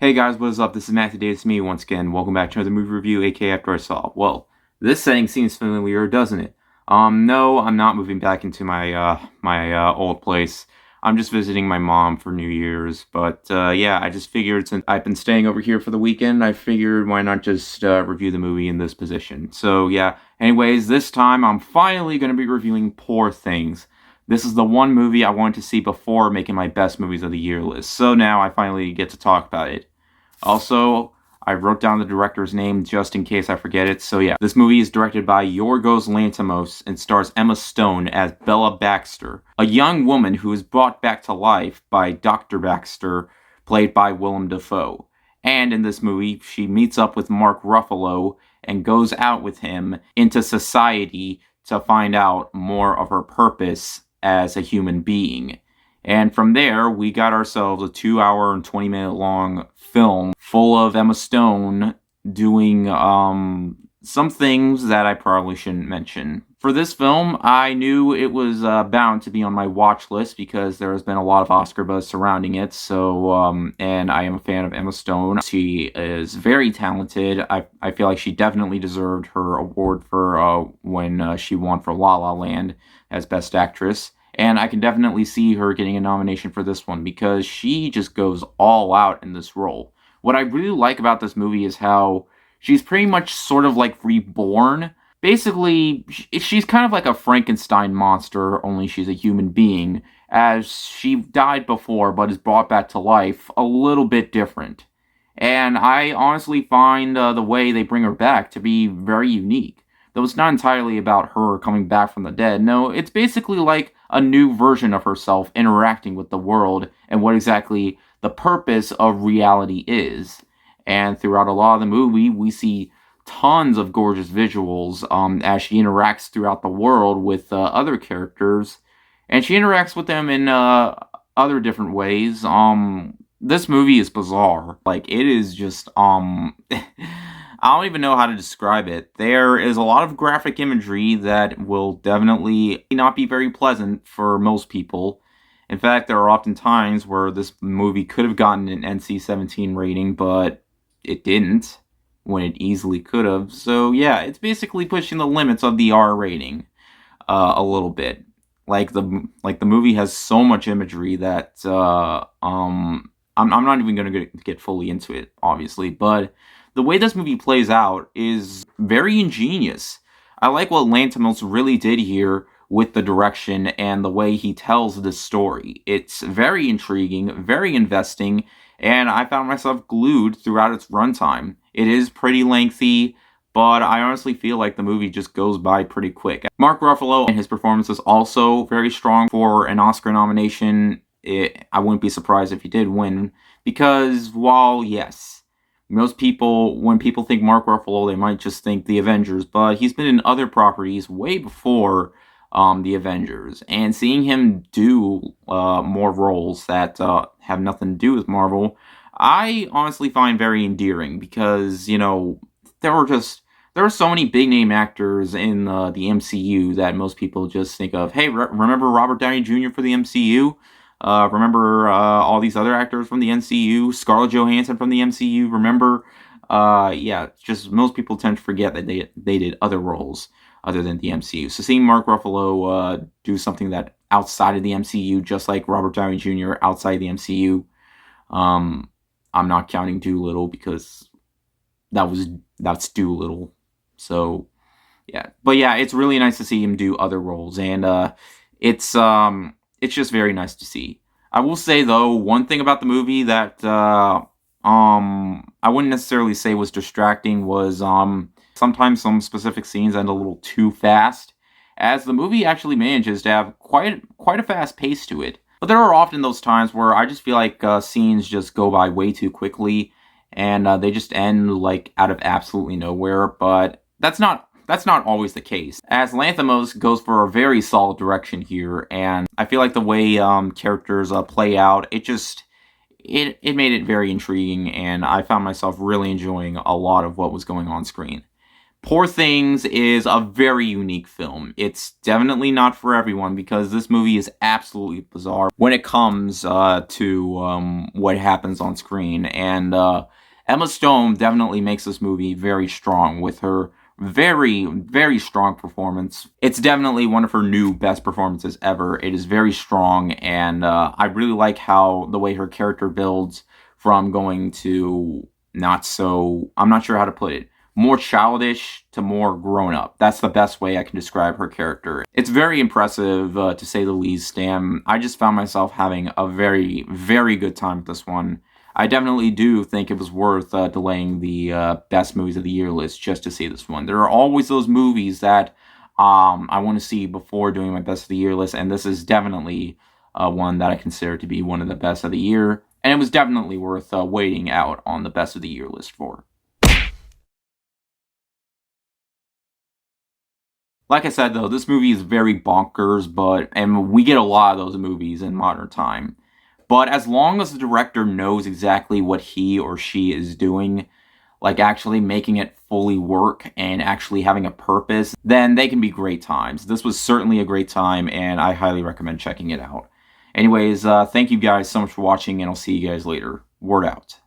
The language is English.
Hey guys, what is up? This is Matthew Davis, it's me once again. Welcome back to another movie review, aka After I Saw. Well, this setting seems familiar, doesn't it? No, I'm not moving back into my old place. I'm just visiting my mom for New Year's. But yeah, I just figured since I've been staying over here for the weekend, I figured why not just review the movie in this position. So yeah, anyways, this time I'm finally going to be reviewing Poor Things. This is the one movie I wanted to see before making my best movies of the year list. So now I finally get to talk about it. Also, I wrote down the director's name just in case I forget it. So yeah, this movie is directed by Yorgos Lanthimos and stars Emma Stone as Bella Baxter, a young woman who is brought back to life by Dr. Baxter, played by Willem Dafoe. And in this movie, she meets up with Mark Ruffalo and goes out with him into society to find out more of her purpose as a human being. And from there, we got ourselves a 2 hour and 20-minute long film full of Emma Stone doing some things that I probably shouldn't mention. For this film, I knew it was bound to be on my watch list because there has been a lot of Oscar buzz surrounding it. So, and I am a fan of Emma Stone. She is very talented. I feel like she definitely deserved her award for when she won for La La Land as Best Actress. And I can definitely see her getting a nomination for this one because she just goes all out in this role. What I really like about this movie is how she's pretty much sort of like reborn. Basically, she's kind of like a Frankenstein monster, only she's a human being, as she died before but is brought back to life a little bit different. And I honestly find the way they bring her back to be very unique. Though it's not entirely about her coming back from the dead. No, it's basically like a new version of herself interacting with the world and what exactly the purpose of reality is. And throughout a lot of the movie, we see tons of gorgeous visuals as she interacts throughout the world with other characters. And she interacts with them in other different ways. This movie is bizarre. Like, it is just, I don't even know how to describe it. There is a lot of graphic imagery that will definitely not be very pleasant for most people. In fact, there are often times where this movie could have gotten an NC-17 rating, but it didn't, when it easily could have. So yeah, it's basically pushing the limits of the R rating a little bit. Like the movie has so much imagery that I'm not even going to get fully into it, obviously, but the way this movie plays out is very ingenious. I like what Lanthimos really did here with the direction and the way he tells this story. It's very intriguing, very investing, and I found myself glued throughout its runtime. It is pretty lengthy, but I honestly feel like the movie just goes by pretty quick. Mark Ruffalo and his performance is also very strong for an Oscar nomination. I wouldn't be surprised if he did win, because while, yes, most people, when people think Mark Ruffalo, they might just think The Avengers, but he's been in other properties way before The Avengers, and seeing him do more roles that have nothing to do with Marvel, I honestly find very endearing because, you know, there are so many big name actors in the MCU that most people just think of. Hey, remember Robert Downey Jr. for the MCU? Remember all these other actors from the MCU? Scarlett Johansson from the MCU? Remember? Yeah, just most people tend to forget that they did other roles other than the MCU. So seeing Mark Ruffalo do something that outside of the MCU, just like Robert Downey Jr. outside the MCU, I'm not counting Doolittle because that's Doolittle. So yeah, but yeah, it's really nice to see him do other roles, and it's just very nice to see. I will say though, one thing about the movie that I wouldn't necessarily say was distracting was sometimes some specific scenes end a little too fast, as the movie actually manages to have quite a fast pace to it. But there are often those times where I just feel like scenes just go by way too quickly, and they just end like out of absolutely nowhere. But that's not always the case, as Lanthimos goes for a very solid direction here, and I feel like the way characters play out, it made it very intriguing, and I found myself really enjoying a lot of what was going on screen. Poor Things is a very unique film. It's definitely not for everyone because this movie is absolutely bizarre when it comes to what happens on screen. And Emma Stone definitely makes this movie very strong with her very, very strong performance. It's definitely one of her new best performances ever. It is very strong, and I really like how the way her character builds from going to not so, I'm not sure how to put it, more childish to more grown up. That's the best way I can describe her character. It's very impressive, to say the least, and I just found myself having a very, very good time with this one. I definitely do think it was worth delaying the best movies of the year list just to see this one. There are always those movies that I want to see before doing my best of the year list, and this is definitely one that I consider to be one of the best of the year, and it was definitely worth waiting out on the best of the year list for. Like I said, though, this movie is very bonkers, and we get a lot of those movies in modern time. But as long as the director knows exactly what he or she is doing, like actually making it fully work and actually having a purpose, then they can be great times. This was certainly a great time, and I highly recommend checking it out. Anyways, thank you guys so much for watching, and I'll see you guys later. Word out.